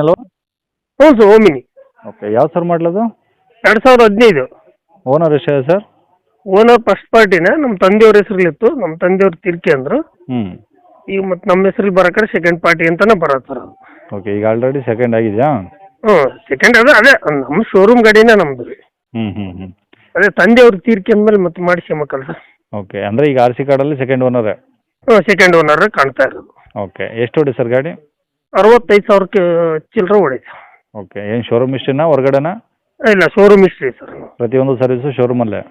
ಅಲ್ವಾ? ಹ್ಞೂ sir, Omni. Okay, ಯಾವ ಸರ್ ಮಾಡಲದು? 2015. ಓನರ್ ಎಷ್ಟಿದೆ ಸರ್? ಓನರ್ ಫಸ್ಟ್ ಪಾರ್ಟಿನ ನಮ್ಮ ತಂದೆಯವ್ರ ಹೆಸರಲ್ಲಿತ್ತು. ನಮ್ಮ ತಂದೆಯವ್ರು ತಿರ್ಕಿ ಅಂದರು. ಹ್ಞೂ. ಈಗ ಮತ್ತು ನಮ್ಮ ಹೆಸರಲ್ಲಿ ಬರೋಕಡೆ ಸೆಕೆಂಡ್ ಪಾರ್ಟಿ ಅಂತಲೇ ಬರೋದು ಸರ್ ಅದು. ಓಕೆ, ಈಗ ಆಲ್ರೆಡಿ ಸೆಕೆಂಡ್ ಆಗಿದೆಯಾ? ಹ್ಞೂ, ಸೆಕೆಂಡ್ ಅದೇ ನಮ್ಮ ಶೋರೂಮ್ ಗಾಡಿನೇ ನಮ್ಮದು. ಹ್ಞೂ. ಅದೇ ತಂದೆಯವ್ರು ತೀರ್ಕಿ ಅಂದಮೇಲೆ ಮತ್ತೆ ಮಾಡಿಸ್ಕೊಂಬೇಕಲ್ಲ ಸರ್. ಓಕೆ, ಅಂದರೆ ಈಗ ಆರ್ ಸಿ ಕಾರ್ಡಲ್ಲಿ ಸೆಕೆಂಡ್ ಓನರೇ? ಹ್ಞೂ, ಸೆಕೆಂಡ್ ಓನರ್ ಕಾಣ್ತಾ ಇರೋದು. ಓಕೆ, ಎಷ್ಟು ಹೊಡಿ ಸರ್ ಗಾಡಿ? 65,000 ಚಿಲ್ಲರೆ ಹೊಡೈತೆ. ಓಕೆ, ಏನು ಶೋರೂಮ್ ಇಷ್ಟೇನಾ ಹೊರಗಡೆನಾ? ಇಲ್ಲ, ಶೋರೂಮ್ ಹಿಸ್ಟ್ರಿ ಸರ್. ಪ್ರತಿಯೊಂದು ಸರ್ವಿಸು ಶೋರೂಮಲ್ಲೇ?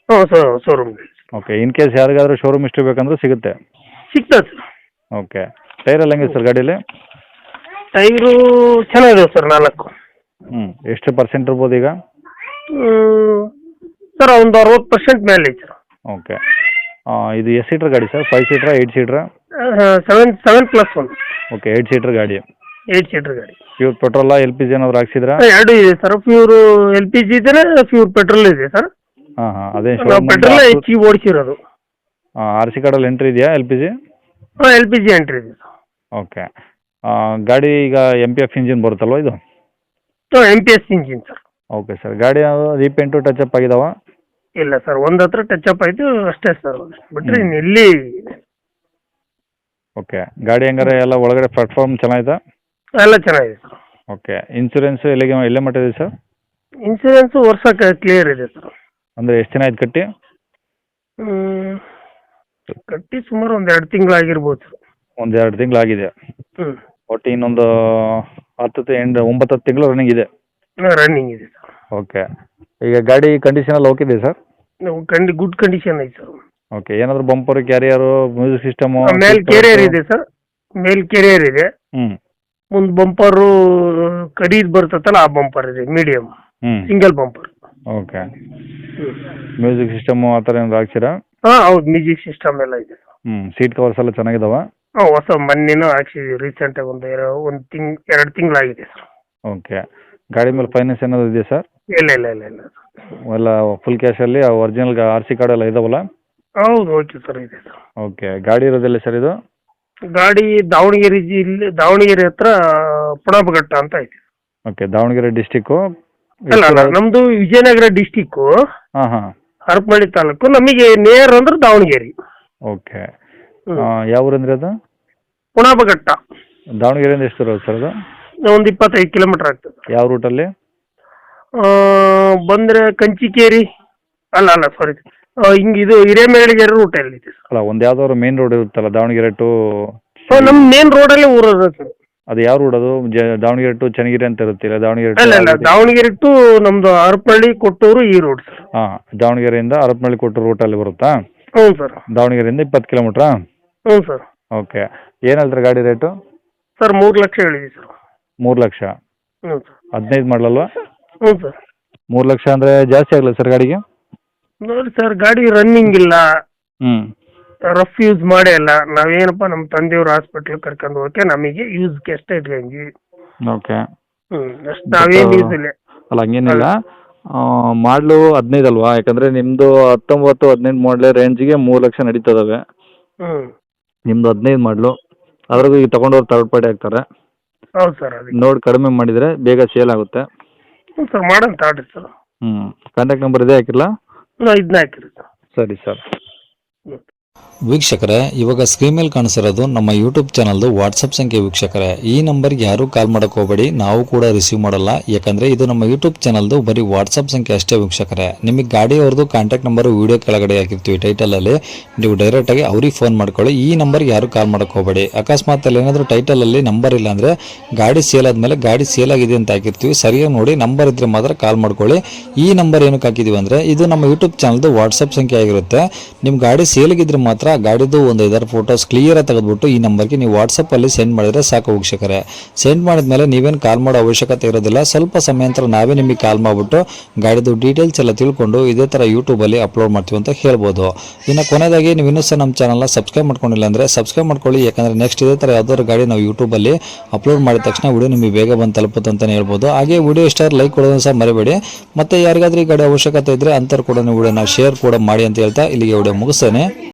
ಹ್ಞೂ sir, showroom. Okay, in case ಯಾರಿಗಾದ್ರೂ ಶೋರೂಮ್ ಹಿಸ್ಟ್ರಿ ಬೇಕಂದ್ರೆ ಸಿಗುತ್ತೆ? ಸಿಗ್ತದೆ ಸರ್. ಓಕೆ, ಟೈರ್ ಎಲ್ಲ ಹೆಂಗಿದೆ ಸರ್ ಗಾಡೀಲಿ? ಟೈರು ಚೆನ್ನಾಗಿದೆ ಸರ್, 4. ಎಷ್ಟು ಪರ್ಸೆಂಟ್ ಇರ್ಬೋದು ಈಗ? ಸರ್ ಒಂದು 60% ಮೇಲೆ ಐತೆ ಸರ್. ಓಕೆ, ಇದು ಎಷ್ಟು ಸೀಟ್ರ್ ಗಾಡಿ ಸರ್? 5 ಸೀಟ್ರಾ 8 ಸೀಟ್ರಾ? 7+1. ಓಕೆ, 8 ಸೀಟ್ರ್ ಗಾಡಿ. 8 ಸೀಟರ್ ಗಾಡಿ. ಪ್ಯೂರ್ ಪೆಟ್ರೋಲಾ ಎಲ್ ಪಿ ಜಿ ಏನಾದ್ರು ಹಾಕ್ಸಿದ್ರಾ? ಎರಡು ಇದೆ ಸರ್, ಪ್ಯೂರ್ LPG ಇದೆ, ಪ್ಯೂರ್ ಪೆಟ್ರೋಲ್ ಇದೆ ಸರ್. ಹಾಂ, ಅದೇ ನಾವು ಪೆಟ್ರೋಲ್ ಹೆಚ್ಚಿಗೆ ಓಡಿಸಿರೋದು. ಆರ್ ಸಿ ಕಾರ್ಡಲ್ಲಿ ಎಂಟ್ರಿ ಇದೆಯಾ ಎಲ್ ಪಿ ಜಿ? ಹಾಂ, LPG ಎಂಟ್ರಿ ಇದೆ ಸರ್. ಓಕೆ, ಗಾಡಿ ಈಗ MPF ಇಂಜಿನ್ ಬರುತ್ತಲ್ವ ಇದು? MPS engine sir. Okay sir, ಗಾಡಿ ರೀಪೇಂಟು ಟಚಪ್ ಆಗಿದಾವ? ಇಲ್ಲ ಸರ್, ಒಂದು ಹತ್ರ ಟಚಪ್ ಆಯಿತು ಅಷ್ಟೇ ಸರ್, ಬಿಟ್ಟರೆ ಇನ್ನು ಎಲ್ಲಿ. ಓಕೆ, ಗಾಡಿ ಹೆಂಗಾರೆ ಎಲ್ಲ ಒಳಗಡೆ ಪ್ಲಾಟ್ಫಾರ್ಮ್ ಚೆನ್ನಾಗಿದೆ? ಎಲ್ಲ ಚೆನ್ನಾಗಿದೆ ಸರ್. ಓಕೆ, ಇನ್ಸೂರೆನ್ಸು ಎಲ್ಲೇ ಮಟ್ಟಿದೆ ಸರ್? ಇನ್ಸೂರೆನ್ಸು ವರ್ಷಕ್ಕೆ ಕ್ಲಿಯರ್ ಇದೆ ಸರ್. ಅಂದರೆ ಎಷ್ಟು ದಿನ ಆಯ್ತು ಕಟ್ಟಿ? ಕಟ್ಟಿ ಸುಮಾರು ಒಂದು 2 ತಿಂಗಳಾಗಿರ್ಬೋದು ಸರ್. 1-2 ತಿಂಗಳಾಗಿದೆ. ಒಟ್ಟು ಇನ್ನೊಂದು 9-10 ತಿಂಗಳು ರನ್ನಿಂಗ್ ಇದೆ? ರನ್ನಿಂಗ್ ಇದೆ ಸರ್. ಓಕೆ, ಈಗ ಗಾಡಿ ಕಂಡೀಷನ್ ಎಲ್ಲ ಓಕೆ ಇದೆ ಸರ್? ಗುಡ್ ಕಂಡೀಷನ್ ಐತೆ ಸರ್. ಓಕೆ, ಏನಾದರೂ ಬಂಪರು, ಕ್ಯಾರಿಯರು, ಮ್ಯೂಸಿಕ್ ಸಿಸ್ಟಮು? ಮೇಲ್ ಕೆರಿಯರ್ ಇದೆ ಸರ್, ಮೇಲ್ ಕೆರಿಯರ್ ಇದೆ. ಮುಂದೆ ಬಂಪರು ಕಡಿದು ಬರ್ತತ್ತಲ್ಲ, ಆ ಬಂಪರ್ ಇದೆ, medium single bumper. Okay, music system ಆ ಥರ ಏನಾದ್ರು ಹಾಕ್ಸಿರಾ? ಹಾಂ ಹೌದು, ಮ್ಯೂಸಿಕ್ ಸಿಸ್ಟಮ್ ಎಲ್ಲ ಇದೆ. ಸೀಟ್ ಕವರ್ಸ್ ಎಲ್ಲ ಚೆನ್ನಾಗಿದಾವ? ಹಾಂ, ಹೊಸ ಮೊನ್ನೆನೂ ಹಾಕ್ಸಿದ್ವಿ, ರೀಸೆಂಟಾಗಿ ಒಂದು 2 ತಿಂಗಳಾಗಿದೆ ಸರ್. ಓಕೆ, ಗಾಡಿ ಮೇಲೆ ಫೈನಾನ್ಸ್ ಏನಾದ್ರು ಇದೆಯಾ ಸರ್? ಇಲ್ಲ ಎಲ್ಲ ಫುಲ್ ಕ್ಯಾಶಲ್ಲಿ ಒರಿಜಿನಲ್ ಆರ್ ಸಿ ಕಾರ್ಡ್ ಎಲ್ಲ ಇದಾವಲ್ಲ? ಹೌದು, ಓಕೆ ಸರ್, ಇದೆ ಸರ್. ಓಕೆ, ಗಾಡಿ ಇರೋದಿಲ್ಲ ಸರ್ ಇದು? ಗಾಡಿ ದಾವಣಗೆರೆ ಹತ್ರ ಪುಣಬಘಟ್ಟ ಅಂತ ಐತಿ. Okay, Davanagere district? ಅಲ್ಲ, ನಮ್ದು ವಿಜಯನಗರ ಡಿಸ್ಟಿಕ್ಕು. ಹಾಂ. ಹರಪನಹಳ್ಳಿ ತಾಲೂಕು, ನಮಗೆ ನೇರ್ ಅಂದ್ರೆ ದಾವಣಗೆರೆ. ಓಕೆ, ಯಾವ ಊರಂದ್ರೆ ಅದು? ಪುಣಬಘಟ್ಟ. ದಾವಣಗೆರೆಯಿಂದ ಎಷ್ಟು ದೂರ ಸರ್ ಅದು? ಒಂದು 25 ಕಿಲೋಮೀಟರ್ ಆಗ್ತದೆ. ಯಾವ ರೂಟಲ್ಲಿ? ಬಂದರೆ ಕಂಚಿಕೇರಿ, ಅಲ್ಲ ಸಾರಿ, ಹಿಂಗೆ ಇದು ಹಿರೇಮೇಗಲಿಗೆರೆ ರೂಟಲ್ಲಿ ಇದೆ ಸರ್. ಅಲ್ಲ, ಒಂದು ಯಾವ್ದಾದ್ರು ಮೇನ್ ರೋಡ್ ಇರುತ್ತಲ್ಲ ದಾವಣಗೆರೆ ಟು? ನಮ್ಮ ಮೇನ್ ರೋಡಲ್ಲೇ ಊರದ ಸರ್. ಅದು ಯಾವ ರೋಡ್ ಅದು? ದಾವಣಗೆರೆ ಟು ಚನ್ನಗಿರಿ ಅಂತ ಇರುತ್ತಿಲ್ಲ? ದಾವಣಗೆರೆ ಅಲ್ಲ, ದಾವಣಗೆರೆ ಟು ನಮ್ದು ಹರಪನಹಳ್ಳಿ ಕೊಟ್ಟೂರು ಈ ರೋಡ್ ಸರ್. ಹಾಂ, ದಾವಣಗೆರೆಯಿಂದ ಹರಪನಹಳ್ಳಿ ಕೊಟ್ಟೂರು ರೂಟಲ್ಲಿ ಬರುತ್ತಾ? ಹ್ಞೂ ಸರ್. ದಾವಣಗೆರೆಯಿಂದ 20 ಕಿಲೋಮೀಟ್ರಾ? ಹ್ಞೂ ಸರ್. ಓಕೆ, ಏನು ಹೇಳ್ತಾರೆ ಗಾಡಿ ರೇಟು? ಸರ್ 3 ಲಕ್ಷ ಹೇಳಿದ್ವಿ ಸರ್. 3 ಲಕ್ಷ? ಹ್ಞೂ ಸರ್. 15 ಮಾಡಲಲ್ವಾ? ಹ್ಞೂ ಸರ್. 3 ಲಕ್ಷ ಅಂದರೆ ಜಾಸ್ತಿ ಆಗಲ್ಲ ಸರ್ ಗಾಡಿಗೆ? ನೋಡಿ ಸರ್, ಗಾಡಿ ರನ್ನಿಂಗ್ ಇಲ್ಲ, ರಫ್ ಯೂಸ್ ಮಾಡೇ ಇಲ್ಲ. ನಾವೇನಪ್ಪ ನಮ್ಮ ತಂದೆಯವ್ರ ಹಾಸ್ಪಿಟ್ಲ್ ಕರ್ಕೊಂಡು ಹೋಗಕ್ಕೆ ನಮಗೆ ಯೂಸ್ಗೆ ಅಷ್ಟೇ ಇಟ್ಕೊಂಡ್ವಿ. ಓಕೆ, ಅಷ್ಟು ನಾವೇನು ಯೂಸ್ ಇಲ್ಲ. ಅಲ್ಲ, ಹಂಗೇನಿಲ್ಲ. ಮಾಡಲು 15 ಅಲ್ವಾ? ಯಾಕಂದರೆ ನಿಮ್ಮದು 19-18 ಮಾಡಲೇ ರೇಂಜಿಗೆ 3 ಲಕ್ಷ ನಡೀತದವೆ. ನಿಮ್ಮದು 15 ಮಾಡಲು, ಅದ್ರಾಗೂ ಈಗ ತೊಗೊಂಡವ್ರು ಥರ್ಡ್ ಪಾರ್ಟಿ ಆಗ್ತಾರೆ. ಹೌದು ಸರ್, ಅದಕ್ಕೆ ನೋಡಿ ಕಡಿಮೆ ಮಾಡಿದರೆ ಬೇಗ ಸೇಲ್ ಆಗುತ್ತೆ. ಹ್ಞೂ ಸರ್, ಮಾಡೋಣ ತಾಡ್ರಿ ಸರ್. ಕಾಂಟ್ಯಾಕ್ಟ್ ನಂಬರ್ ಇದೇ ಹಾಕಿರಲಾ? ಇದನ್ನ ಹಾಕಿರಿ ಸರ್. ಸರಿ ಸರ್. ವೀಕ್ಷಕರೇ, ಇವಾಗ ಸ್ಕ್ರೀನ್ ಮೇಲೆ ಕಾಣಿಸಿರೋದು ನಮ್ಮ ಯೂಟ್ಯೂಬ್ ಚಾನಲ್ದು ವಾಟ್ಸಪ್ ಸಂಖ್ಯೆ. ವೀಕ್ಷಕರೇ, ಈ ನಂಬರ್ಗೆ ಯಾರೂ ಕಾಲ್ ಮಾಡೋಕೆ ಹೋಗಬೇಡಿ, ನಾವು ಕೂಡ ರಿಸೀವ್ ಮಾಡಲ್ಲ. ಯಾಕಂದರೆ ಇದು ನಮ್ಮ ಯೂಟ್ಯೂಬ್ ಚಾನಲ್ದು ಬರೀ ವಾಟ್ಸಪ್ ಸಂಖ್ಯೆ ಅಷ್ಟೇ. ವೀಕ್ಷಕರೇ, ನಿಮಗೆ ಗಾಡಿಯವ್ರದ್ದು ಕಾಂಟ್ಯಾಕ್ಟ್ ನಂಬರು ವೀಡಿಯೋ ಕೆಳಗಡೆ ಹಾಕಿರ್ತೀವಿ ಟೈಟಲಲ್ಲಿ, ನೀವು ಡೈರೆಕ್ಟಾಗಿ ಅವ್ರಿಗೆ ಫೋನ್ ಮಾಡ್ಕೊಳ್ಳಿ. ಈ ನಂಬರ್ಗೆ ಯಾರೂ ಕಾಲ್ ಮಾಡೋಕೆ ಹೋಗಬೇಡಿ. ಅಕಸ್ಮಾತ್ ಅಲ್ಲಿ ಏನಾದರೂ ಟೈಟಲಲ್ಲಿ ನಂಬರ್ ಇಲ್ಲ ಅಂದರೆ ಗಾಡಿ ಸೇಲ್ ಆದಮೇಲೆ ಗಾಡಿ ಸೇಲ್ ಆಗಿದೆ ಅಂತ ಹಾಕಿರ್ತೀವಿ, ಸರಿಯಾಗಿ ನೋಡಿ ನಂಬರ್ ಇದ್ದರೆ ಮಾತ್ರ ಕಾಲ್ ಮಾಡ್ಕೊಳ್ಳಿ. ಈ ನಂಬರ್ ಏನಕ್ಕೆ ಹಾಕಿದ್ದೀವಿ ಅಂದರೆ ಇದು ನಮ್ಮ ಯೂಟ್ಯೂಬ್ ಚಾನಲ್ದು ವಾಟ್ಸಪ್ ಸಂಖ್ಯೆ ಆಗಿರುತ್ತೆ. ನಿಮ್ಮ ಗಾಡಿ ಸೇಲಿಗಿದ್ರೆ ಮಾತ್ರ ಗಾಡಿದು ಒಂದು 5 ಫೋಟೋಸ್ ಕ್ಲಿಯರ್ ಆಗಿ ತೆಗೆದುಬಿಟ್ಟು ಈ ನಂಬರ್ಗೆ ನೀವು ವಾಟ್ಸಪ್ಪಲ್ಲಿ ಸೆಂಡ್ ಮಾಡಿದರೆ ಸಾಕು. ವೀಕ್ಷಕರೇ, ಸೆಂಡ್ ಮಾಡಿದ್ಮೇಲೆ ನೀವೇನು ಕಾಲ್ ಮಾಡೋ ಅವಶ್ಯಕತೆ ಇರೋದಿಲ್ಲ. ಸ್ವಲ್ಪ ಸಮಯ ನಂತರ ನಾವೇ ನಿಮಗೆ ಕಾಲ್ ಮಾಡಿಬಿಟ್ಟು ಗಾಡಿದು ಡೀಟೇಲ್ಸ್ ಎಲ್ಲ ತಿಳ್ಕೊಂಡು ಇದೇ ಥರ ಯೂಟ್ಯೂಬಲ್ಲಿ ಅಪ್ಲೋಡ್ ಮಾಡ್ತೀವಿ ಅಂತ ಹೇಳ್ಬೋದು. ಇನ್ನು ಕೊನೆಯದಾಗಿ ನೀವು ಇನ್ನೂ ಸಹ ನಮ್ಮ ಚಾನಲ್ನ ಸಬ್ಸ್ಕ್ರೈಬ್ ಮಾಡ್ಕೊಂಡಿಲ್ಲ ಅಂದರೆ ಸಬ್ಸ್ಕ್ರೈಬ್ ಮಾಡ್ಕೊಳ್ಳಿ. ಯಾಕಂದರೆ ನೆಕ್ಸ್ಟ್ ಇದೇ ಥರ ಯಾವ್ದಾದ್ರು ಗಾಡಿ ನಾವು ಯೂಟ್ಯೂಬಲ್ಲಿ ಅಪ್ಲೋಡ್ ಮಾಡಿದ ತಕ್ಷಣ ವಿಡಿಯೋ ನಿಮಗೆ ಬೇಗ ಬಂದು ತಲುಪುತ್ತೆ ಅಂತಲೇ ಹೇಳ್ಬೋದು. ಹಾಗೆ ವಿಡಿಯೋ ಇಷ್ಟ ಲೈಕ್ ಕೊಡೋದನ್ನು ಸಹ ಮರಿಬೇಡಿ. ಮತ್ತು ಯಾರಿಗಾದ್ರೂ ಈ ಗಾಡಿ ಅವಶ್ಯಕತೆ ಇದ್ದರೆ ಅಂಥವ್ರು ಕೂಡ ವಿಡಿಯೋನ ಶೇರ್ ಕೂಡ ಮಾಡಿ ಅಂತ ಹೇಳ್ತಾ ಇಲ್ಲಿಗೆ ವಿಡಿಯೋ ಮುಗಿಸ್ತೇನೆ.